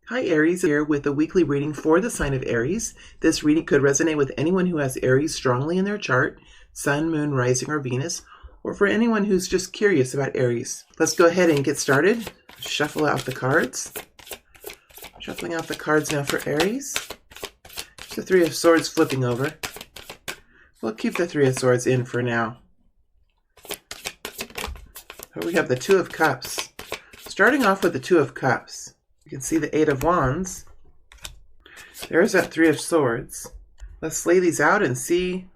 Hi, Aries, here with a weekly reading for the sign of Aries. This reading could resonate with anyone who has Aries strongly in their chart, Sun, Moon, Rising, or Venus, or for anyone who's just curious about Aries. Let's go ahead and get started. Shuffle out the cards. Shuffling out the cards now for Aries. The Three of Swords flipping over. We'll keep the Three of Swords in for now. We have the Two of Cups. Starting off with the Two of Cups. You can see the Eight of Wands. There's that Three of Swords. Let's lay these out and see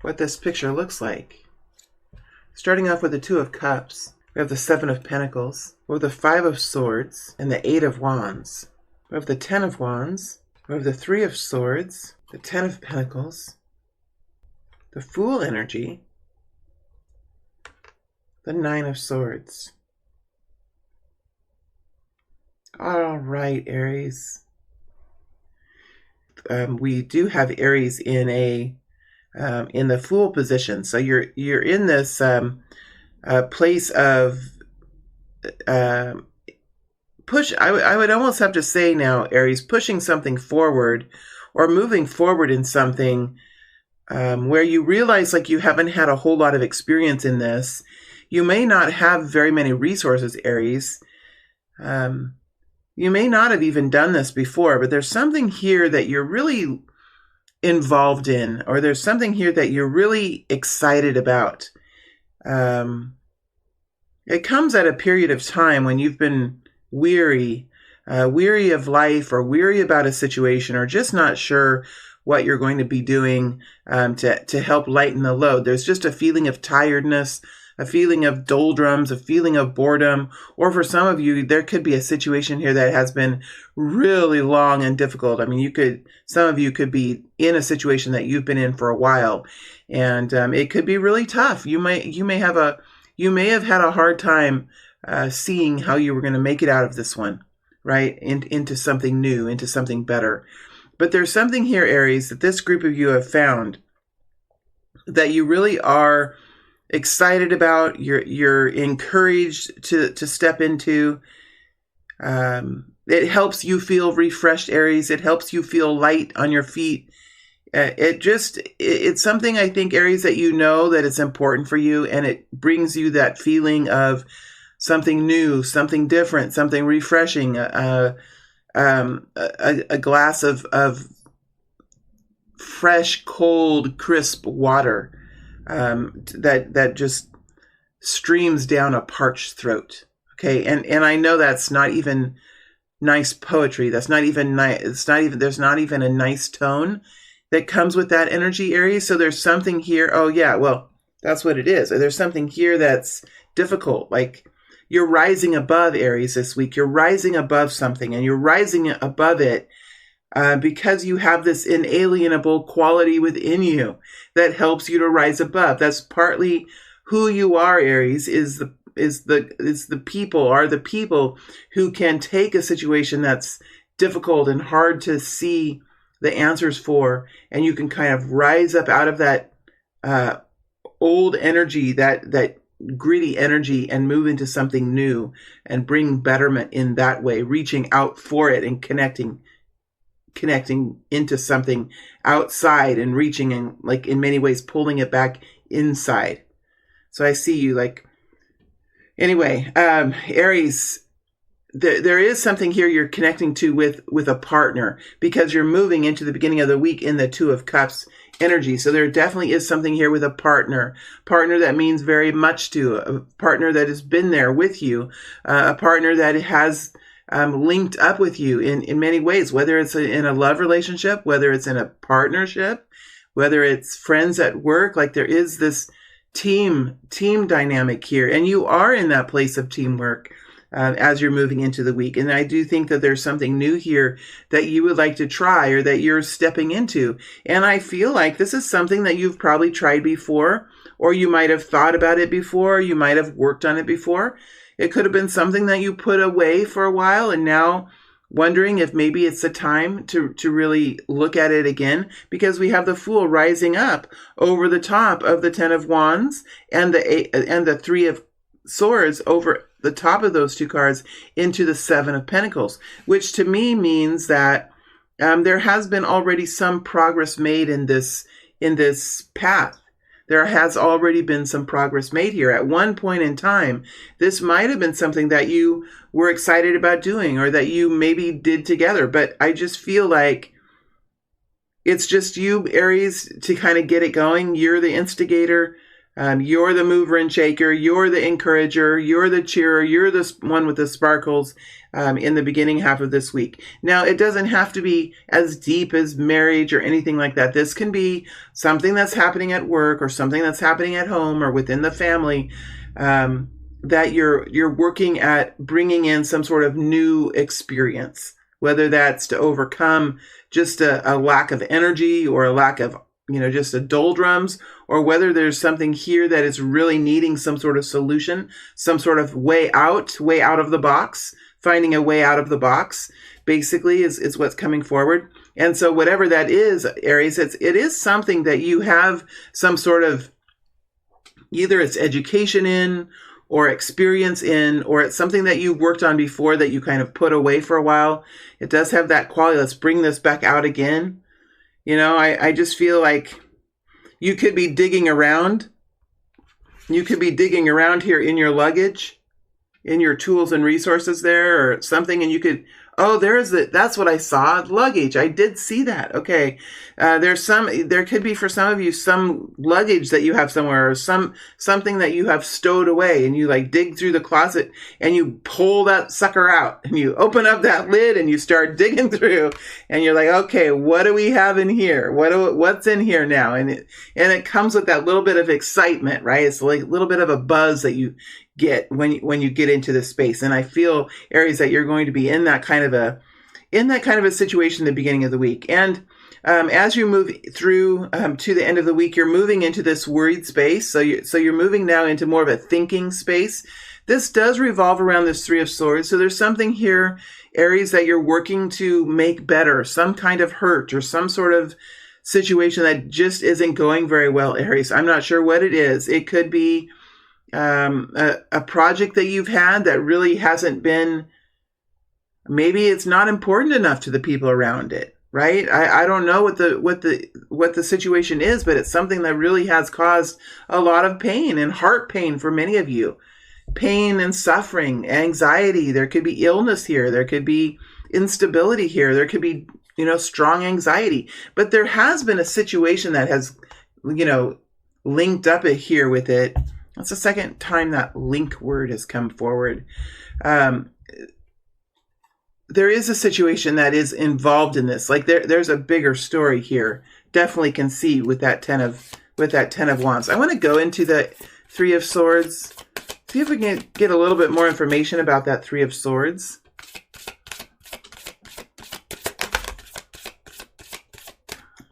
what this picture looks like. Starting off with the Two of Cups, we have the Seven of Pentacles, we have the Five of Swords, and the Eight of Wands. We have the Ten of Wands, we have the Three of Swords, the Ten of Pentacles, the Fool energy, the Nine of Swords. All right, Aries. We do have Aries in the Fool position, so you're in this place of push. I would almost have to say now, Aries, pushing something forward or moving forward in something where you realize like you haven't had a whole lot of experience in this. You may not have very many resources, Aries. You may not have even done this before, but there's something here that you're really involved in, or there's something here that you're really excited about. It comes at a period of time when you've been weary of life, or weary about a situation, or just not sure what you're going to be doing to help lighten the load. There's just a feeling of tiredness, a feeling of doldrums, a feeling of boredom, or for some of you, there could be a situation here that has been really long and difficult. I mean, some of you could be in a situation that you've been in for a while, and it could be really tough. You may have had a hard time seeing how you were going to make it out of this one, right? Into something new, into something better. But there's something here, Aries, that this group of you have found that you really are excited about, you're encouraged to step into. It helps you feel refreshed, Aries. It helps you feel light on your feet. It's something, I think, Aries, that you know that it's important for you, and it brings you that feeling of something new, something different, something refreshing, a glass of fresh, cold, crisp water. That just streams down a parched throat. Okay, and I know that's not even nice poetry. That's not even nice. There's not even a nice tone that comes with that energy, Aries. So there's something here. Oh yeah, well, that's what it is. There's something here that's difficult. Like you're rising above, Aries, this week. You're rising above something, and you're rising above it. Because you have this inalienable quality within you that helps you to rise above. That's partly who you are, Aries, is the people who can take a situation that's difficult and hard to see the answers for, and you can kind of rise up out of that old energy, that gritty energy, and move into something new and bring betterment in that way, reaching out for it and connecting into something outside and reaching and, like, in many ways pulling it back inside. So I see you, like, anyway, Aries, there is something here you're connecting to with a partner, because you're moving into the beginning of the week in the Two of Cups energy. So there definitely is something here with a partner that means very much to, a partner that has been there with you, a partner that has linked up with you in many ways, whether it's in a love relationship, whether it's in a partnership, whether it's friends at work. Like there is this team dynamic here, and you are in that place of teamwork as you're moving into the week. And I do think that there's something new here that you would like to try, or that you're stepping into. And I feel like this is something that you've probably tried before, or you might have thought about it before, you might have worked on it before. It could have been something that you put away for a while, and now wondering if maybe it's the time to really look at it again, because we have the Fool rising up over the top of the Ten of Wands and the Three of Swords over top of those two cards into the Seven of Pentacles, which to me means that there has been already some progress made in this path. There has already been some progress made here. At one point in time, this might have been something that you were excited about doing or that you maybe did together. But I just feel like it's just you, Aries, to kind of get it going. You're the instigator. You're the mover and shaker. You're the encourager. You're the cheerer. You're the one with the sparkles in the beginning half of this week. Now, it doesn't have to be as deep as marriage or anything like that. This can be something that's happening at work or something that's happening at home or within the family that you're working at bringing in some sort of new experience, whether that's to overcome just a lack of energy or a lack of just a doldrums, or whether there's something here that is really needing some sort of solution, some sort of way out of the box, finding a way out of the box, basically is what's coming forward. And so whatever that is, Aries, it is something that you have some sort of, either it's education in, or experience in, or it's something that you worked on before that you kind of put away for a while. It does have that quality. Let's bring this back out again. I just feel like you could be digging around. You could be digging around here in your luggage, in your tools and resources there or something, and you could, that's what I saw, luggage. I did see that. Okay. There could be for some of you some luggage that you have somewhere or something that you have stowed away, and you like dig through the closet and you pull that sucker out and you open up that lid and you start digging through and you're like, okay, what do we have in here? What's in here now? And it comes with that little bit of excitement, right? It's like a little bit of a buzz that you get when you get into this space. And I feel, Aries, that you're going to be in that kind of a situation at the beginning of the week. And as you move through to the end of the week, you're moving into this worried space. So you're moving now into more of a thinking space. This does revolve around this Three of Swords. So there's something here, Aries, that you're working to make better, some kind of hurt or some sort of situation that just isn't going very well, Aries. I'm not sure what it is. It could be a project that you've had that really hasn't been, maybe it's not important enough to the people around it, right? I don't know what the situation is, but it's something that really has caused a lot of pain and heart pain for many of you. Pain and suffering, anxiety. There could be illness here. There could be instability here. There could be, strong anxiety. But there has been a situation that has, linked up here with it. That's the second time that link word has come forward. There is a situation that is involved in this. Like there's a bigger story here. Definitely can see with that Ten of Wands. I want to go into the Three of Swords. See if we can get a little bit more information about that Three of Swords.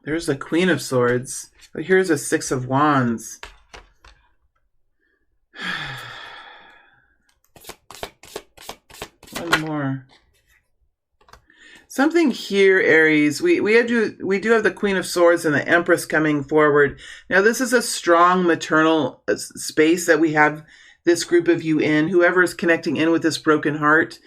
There's the Queen of Swords. But here's a Six of Wands. One more. Something here, Aries. We do have the Queen of Swords and the Empress coming forward. Now, this is a strong maternal space that we have this group of you in. Whoever is connecting in with this broken heart.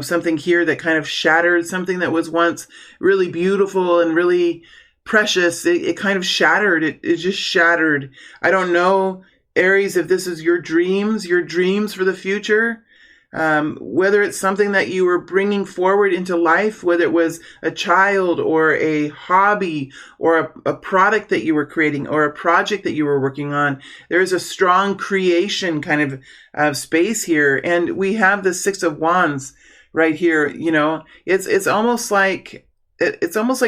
Something here that kind of shattered, something that was once really beautiful and really precious. It kind of shattered. It just shattered. I don't know, Aries, if this is your dreams for the future. Whether it's something that you were bringing forward into life, whether it was a child or a hobby or a product that you were creating or a project that you were working on, there's a strong creation kind of space here. And we have the Six of Wands right here. It's almost like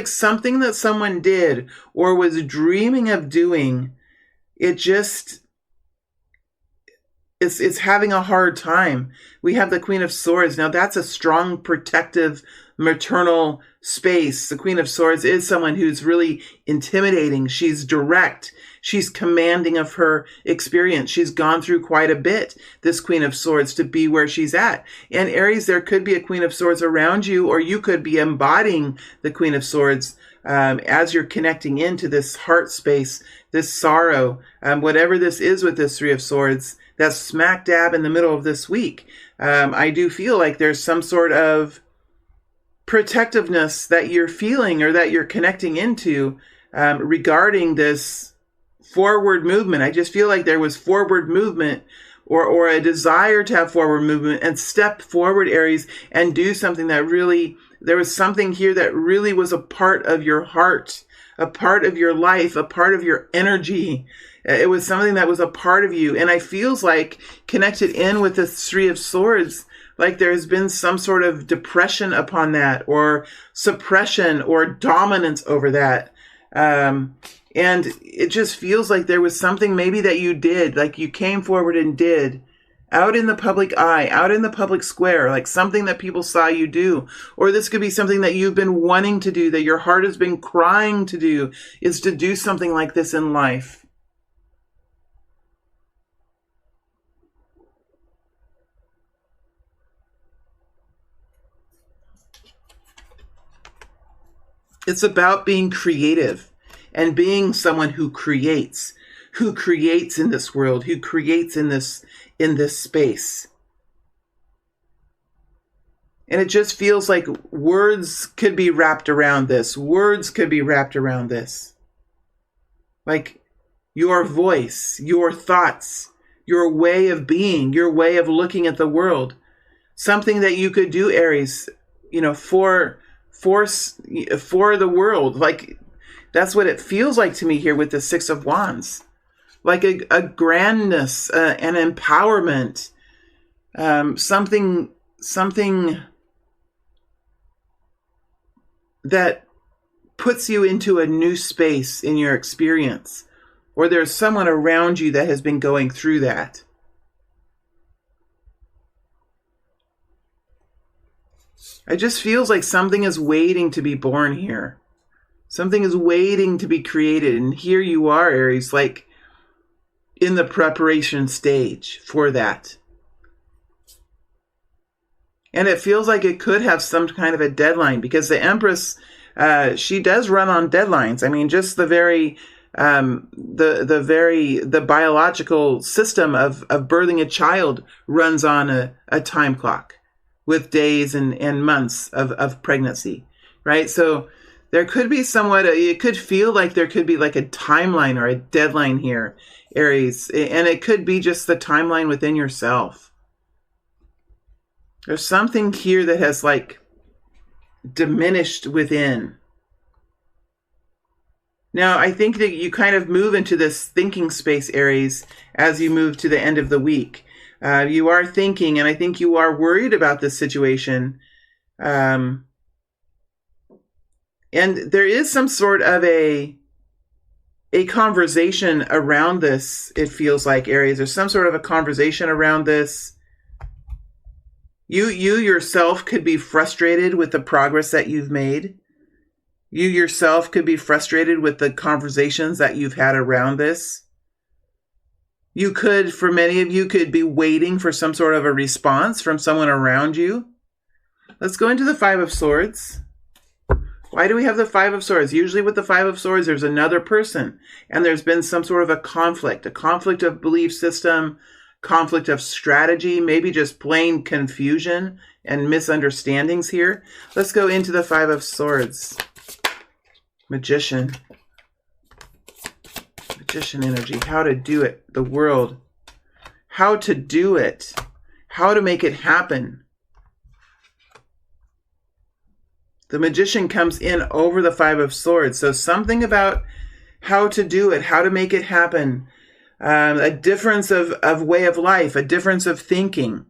something that someone did or was dreaming of doing. It's having a hard time. We have the Queen of Swords. Now that's a strong, protective, maternal space. The Queen of Swords is someone who's really intimidating. She's direct. She's commanding of her experience. She's gone through quite a bit, this Queen of Swords, to be where she's at. And Aries, there could be a Queen of Swords around you, or you could be embodying the Queen of Swords as you're connecting into this heart space, this sorrow, whatever this is with this Three of Swords. That's smack dab in the middle of this week. I do feel like there's some sort of protectiveness that you're feeling or that you're connecting into regarding this forward movement. I just feel like there was forward movement or a desire to have forward movement and step forward, Aries, and do something that really, there was something here that really was a part of your heart, a part of your life, a part of your energy. It was something that was a part of you. And I feels like connected in with the Three of Swords, like there's been some sort of depression upon that or suppression or dominance over that. And it just feels like there was something maybe that you did, like you came forward and did out in the public eye, out in the public square, like something that people saw you do. Or this could be something that you've been wanting to do, that your heart has been crying to do, is to do something like this in life. It's about being creative and being someone who creates in this world, who creates in this space. And it just feels like words could be wrapped around this. Words could be wrapped around this. Like your voice, your thoughts, your way of being, your way of looking at the world. Something that you could do, Aries, for the world. Like, that's what it feels like to me here with the Six of Wands. Like a grandness, an empowerment, something that puts you into a new space in your experience. Or there's someone around you that has been going through that. It just feels like something is waiting to be born here. Something is waiting to be created. And here you are, Aries, like in the preparation stage for that. And it feels like it could have some kind of a deadline because the Empress, she does run on deadlines. I mean, just the biological system of birthing a child runs on a time clock with days and months of pregnancy, right? So there could be it could feel like there could be like a timeline or a deadline here, Aries. And it could be just the timeline within yourself. There's something here that has like diminished within. Now, I think that you kind of move into this thinking space, Aries, as you move to the end of the week. You are thinking, and I think you are worried about this situation. And there is some sort of a conversation around this, it feels like, Aries. There's some sort of a conversation around this. You yourself could be frustrated with the progress that you've made. You yourself could be frustrated with the conversations that you've had around this. You could, for many of you, could be waiting for some sort of a response from someone around you. Let's go into the Five of Swords. Why do we have the Five of Swords? Usually with the Five of Swords, there's another person, and there's been some sort of a conflict of belief system, conflict of strategy, maybe just plain confusion and misunderstandings here. Let's go into the Five of Swords. Magician. Magician energy. How to do it. The world. How to do it. How to make it happen. The Magician comes in over the Five of Swords. So something about how to do it, how to make it happen. A difference of way of life, a difference of thinking.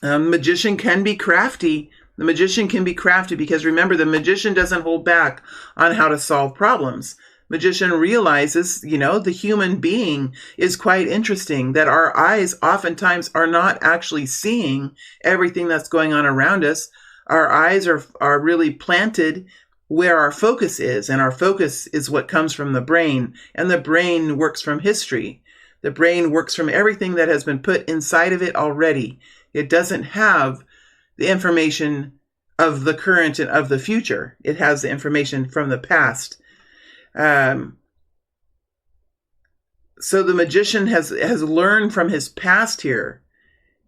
Magician can be crafty. The Magician can be crafty because remember, the Magician doesn't hold back on how to solve problems. Magician realizes, the human being is quite interesting, that our eyes oftentimes are not actually seeing everything that's going on around us. Our eyes are really planted where our focus is, and our focus is what comes from the brain, and the brain works from history. The brain works from everything that has been put inside of it already. It doesn't have the information of the current and of the future. It has the information from the past. So the Magician has learned from his past here,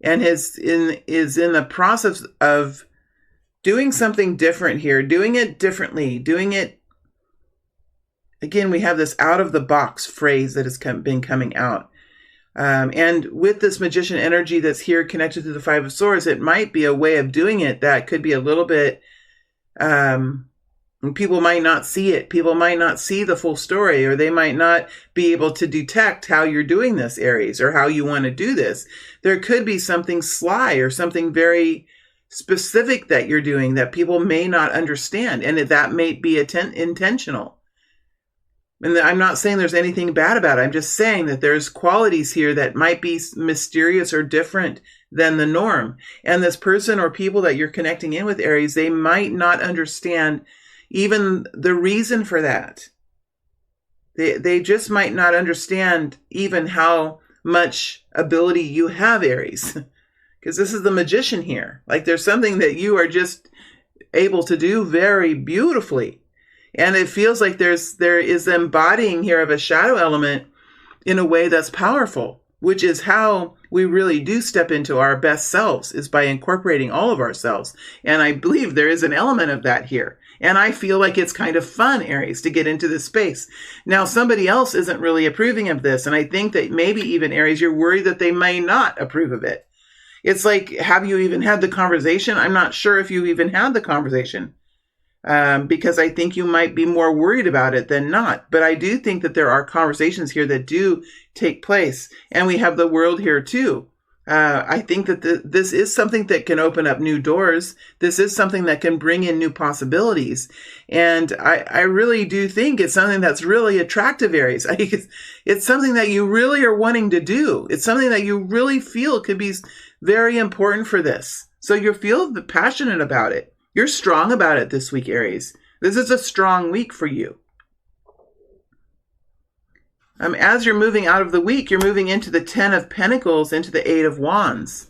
and is in the process of doing something different here, doing it differently, doing it. Again, we have this out of the box phrase that has been coming out. And with this magician energy that's here connected to the Five of Swords, it might be a way of doing it that could be a little bit, people might not see it. People might not see the full story, or they might not be able to detect how you're doing this, Aries, or how you want to do this. There could be something sly or something very specific that you're doing that people may not understand, and that may be intentional. And I'm not saying there's anything bad about it. I'm just saying that there's qualities here that might be mysterious or different than the norm. And this person or people that you're connecting in with, Aries, they might not understand even the reason for that. They just might not understand even how much ability you have, Aries. Because this is the magician here. Like, there's something that you are just able to do very beautifully. And it feels like there is embodying here of a shadow element in a way that's powerful, which is how we really do step into our best selves, is by incorporating all of ourselves. And I believe there is an element of that here. And I feel like it's kind of fun, Aries, to get into this space. Now, somebody else isn't really approving of this. And I think that maybe even, Aries, you're worried that they may not approve of it. It's like, have you even had the conversation? I'm not sure if you even had the conversation. Because I think you might be more worried about it than not. But I do think that there are conversations here that do take place. And we have the world here too. I think that this is something that can open up new doors. This is something that can bring in new possibilities. And I really do think it's something that's really attractive, Aries. It's something that you really are wanting to do. It's something that you really feel could be very important for this. So you feel passionate about it. You're strong about it this week, Aries. This is a strong week for you. As you're moving out of the week, you're moving into the 10 of Pentacles, into the 8 of Wands.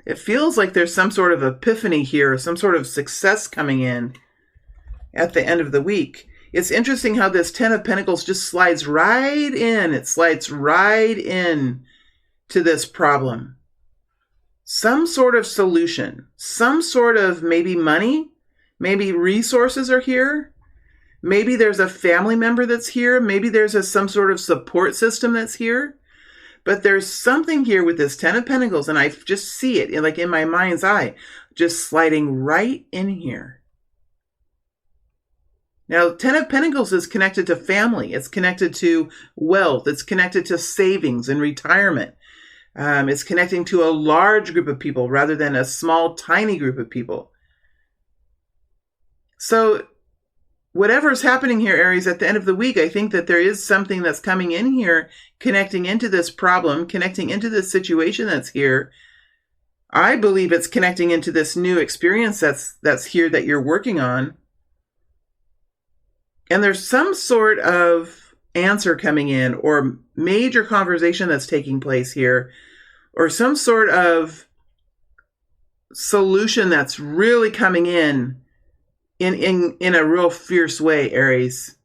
It feels like there's some sort of epiphany here, some sort of success coming in at the end of the week. It's interesting how this 10 of Pentacles just slides right in. It slides right in to this problem. Some sort of solution, some sort of maybe money, maybe resources are here. Maybe there's a family member that's here. Maybe there's some sort of support system that's here. But there's something here with this 10 of Pentacles, and I just see it like in my mind's eye, just sliding right in here. Now, 10 of Pentacles is connected to family. It's connected to wealth. It's connected to savings and retirement. It's connecting to a large group of people rather than a small, tiny group of people. So whatever's happening here, Aries, at the end of the week, I think that there is something that's coming in here, connecting into this problem, connecting into this situation that's here. I believe it's connecting into this new experience that's here that you're working on. And there's some sort of answer coming in, or major conversation that's taking place here, or some sort of solution that's really coming in a real fierce way, Aries.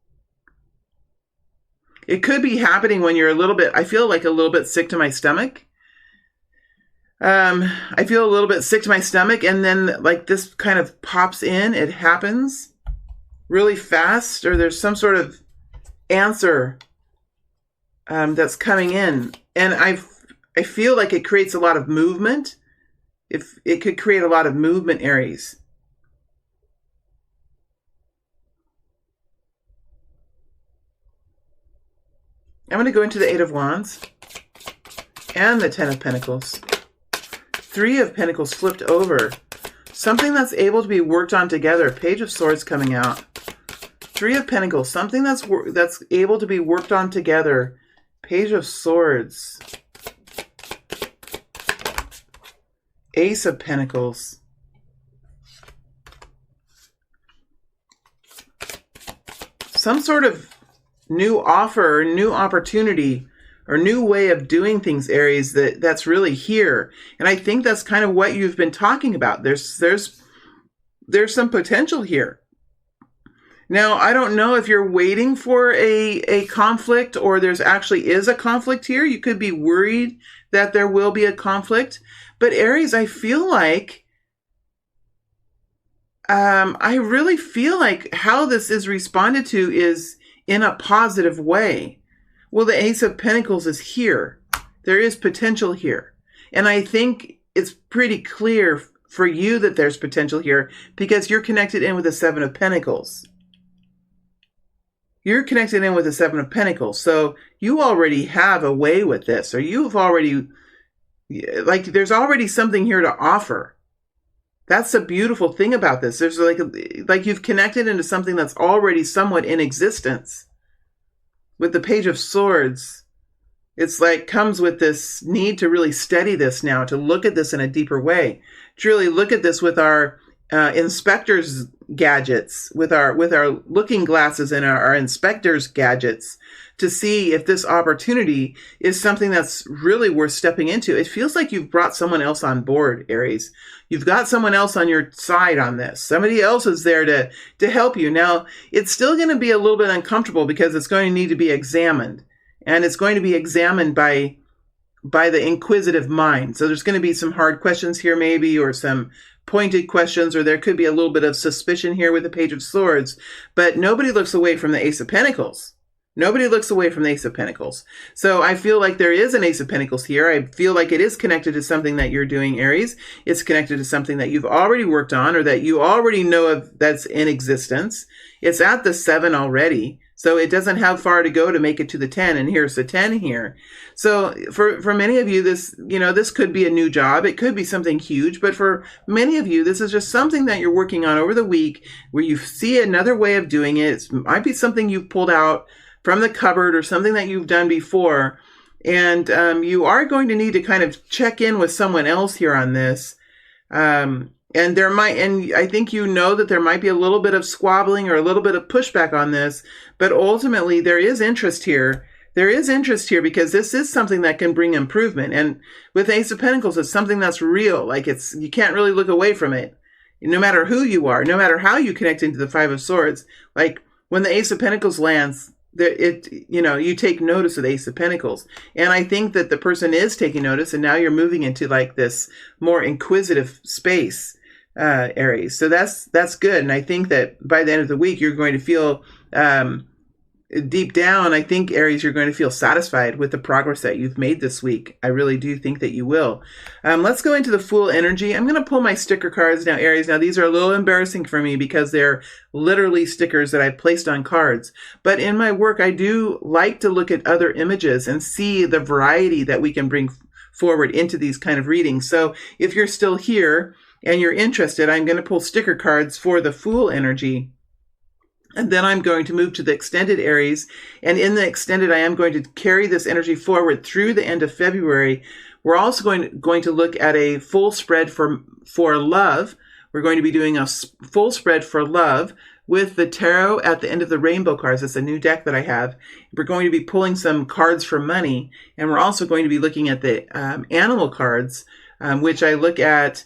It could be happening when you're I feel like a little bit sick to my stomach. I feel a little bit sick to my stomach, and then like this kind of pops in. It happens really fast, or there's some sort of answer that's coming in, and I feel like it creates a lot of movement. If it could create a lot of movement, Aries. I'm going to go into the 8 of Wands and the 10 of Pentacles. 3 of Pentacles flipped over. Something that's able to be worked on together. Page of Swords coming out. 3 of Pentacles, something that's able to be worked on together. Page of Swords. Ace of Pentacles. Some sort of new offer, or new opportunity, or new way of doing things, Aries, that's really here. And I think that's kind of what you've been talking about. There's some potential here. Now, I don't know if you're waiting for a conflict or there's actually is a conflict here. You could be worried that there will be a conflict. But Aries, I feel like, I really feel like how this is responded to is in a positive way. Well, the Ace of Pentacles is here. There is potential here. And I think it's pretty clear for you that there's potential here because you're connected in with the Seven of Pentacles. You're connected in with the Seven of Pentacles. So you already have a way with this, or you've already, like, there's already something here to offer. That's the beautiful thing about this. There's like you've connected into something that's already somewhat in existence. With the Page of Swords, it's like comes with this need to really study this now, to look at this in a deeper way, to really look at this with our inspector's gadgets, with our looking glasses and our inspector's gadgets, to see if this opportunity is something that's really worth stepping into. It feels like you've brought someone else on board, Aries. You've got someone else on your side on this. Somebody else is there to help you. Now, it's still going to be a little bit uncomfortable because it's going to need to be examined. And it's going to be examined by the inquisitive mind. So there's going to be some hard questions here maybe, or some pointed questions, or there could be a little bit of suspicion here with the Page of Swords. But nobody looks away from the Ace of Pentacles. Nobody looks away from the Ace of Pentacles. So I feel like there is an Ace of Pentacles here. I feel like it is connected to something that you're doing, Aries. It's connected to something that you've already worked on or that you already know of that's in existence. It's at the 7 already. So it doesn't have far to go to make it to the 10. And here's the 10 here. So for many of you, this, this could be a new job. It could be something huge. But for many of you, this is just something that you're working on over the week where you see another way of doing it. It might be something you've pulled out from the cupboard or something that you've done before. And you are going to need to kind of check in with someone else here on this. And I think that there might be a little bit of squabbling or a little bit of pushback on this, but ultimately there is interest here. There is interest here because this is something that can bring improvement. And with Ace of Pentacles, it's something that's real. Like you can't really look away from it. No matter who you are, no matter how you connect into the Five of Swords, like when the Ace of Pentacles lands, you take notice of the Ace of Pentacles. And I think that the person is taking notice, and now you're moving into like this more inquisitive space, Aries. So that's good. And I think that by the end of the week, you're going to feel, deep down, I think, Aries, you're going to feel satisfied with the progress that you've made this week. I really do think that you will. Let's go into the Fool energy. I'm going to pull my sticker cards now, Aries. Now, these are a little embarrassing for me because they're literally stickers that I've placed on cards. But in my work, I do like to look at other images and see the variety that we can bring forward into these kind of readings. So if you're still here and you're interested, I'm going to pull sticker cards for the Fool energy. And then I'm going to move to the extended Aries. And in the extended, I am going to carry this energy forward through the end of February. We're also going to look at a full spread for love. We're going to be doing a full spread for love with the tarot at the end of the rainbow cards. It's a new deck that I have. We're going to be pulling some cards for money. And we're also going to be looking at the animal cards, which I look at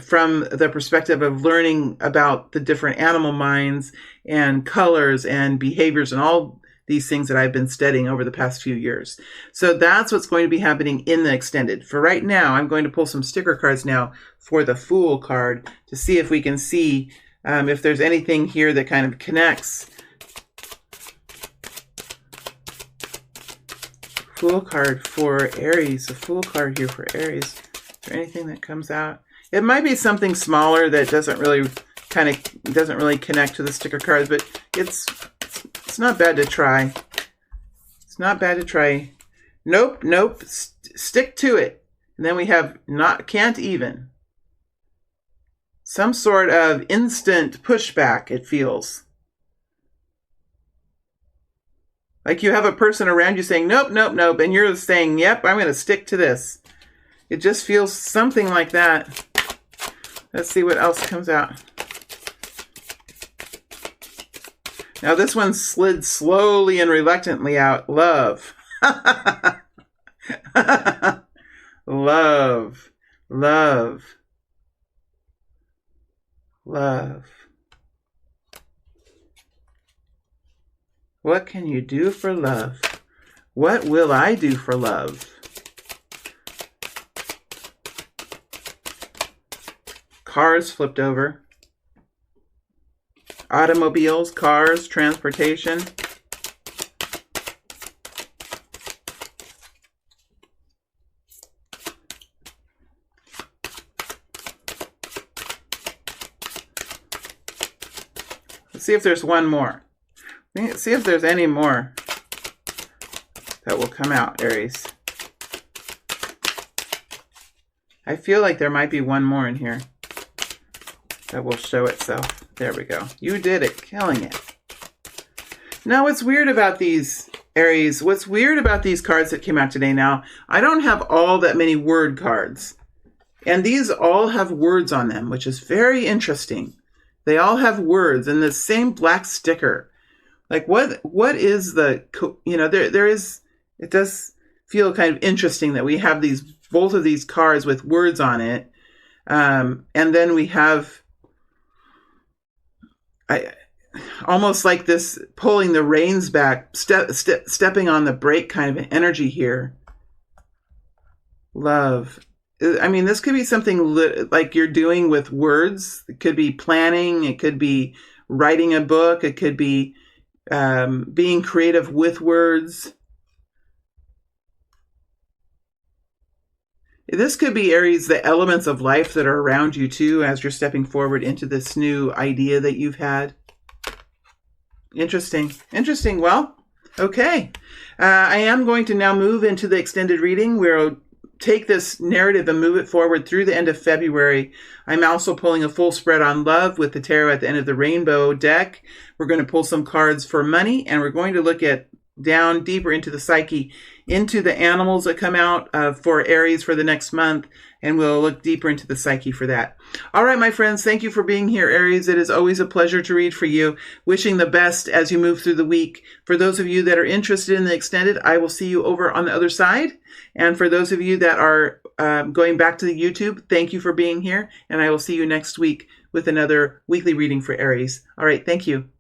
from the perspective of learning about the different animal minds and colors and behaviors and all these things that I've been studying over the past few years. So that's what's going to be happening in the extended. For right now, I'm going to pull some sticker cards now for the Fool card to see if we can see if there's anything here that kind of connects. Fool card for Aries. A Fool card here for Aries. Is there anything that comes out? It might be something smaller that doesn't really connect to the sticker cards, but it's not bad to try. It's not bad to try. Nope. Stick to it. And then we have can't even. Some sort of instant pushback, it feels. Like you have a person around you saying, nope, and you're saying, yep, I'm going to stick to this. It just feels something like that. Let's see what else comes out. Now this one slid slowly and reluctantly out. Love. Love. What can you do for love? What will I do for love? Cars flipped over. Automobiles, cars, transportation. Let's see if there's one more. Let's see if there's any more that will come out, Aries. I feel like there might be one more in here that will show itself. There we go. You did it. Killing it. Now, what's weird about these, Aries, what's weird about these cards that came out today now, I don't have all that many word cards. And these all have words on them, which is very interesting. They all have words and the same black sticker. Like, what is the, you know, there is, it does feel kind of interesting that we have these, both of these cards with words on it. And then we have, almost like this pulling the reins back, stepping on the brake kind of energy here. Love. I mean, this could be something like you're doing with words. It could be planning. It could be writing a book. It could be being creative with words. This could be, Aries, the elements of life that are around you too as you're stepping forward into this new idea that you've had. Interesting. Interesting. Well, okay. I am going to now move into the extended reading. We'll take this narrative and move it forward through the end of February. I'm also pulling a full spread on love with the tarot at the end of the rainbow deck. We're going to pull some cards for money, and we're going to look at down deeper into the psyche, into the animals that come out for Aries for the next month, and we'll look deeper into the psyche for that. All right, my friends, thank you for being here, Aries. It is always a pleasure to read for you. Wishing the best as you move through the week. For those of you that are interested in the extended, I will see you over on the other side. And for those of you that are going back to the YouTube, thank you for being here, and I will see you next week with another weekly reading for Aries. All right, thank you.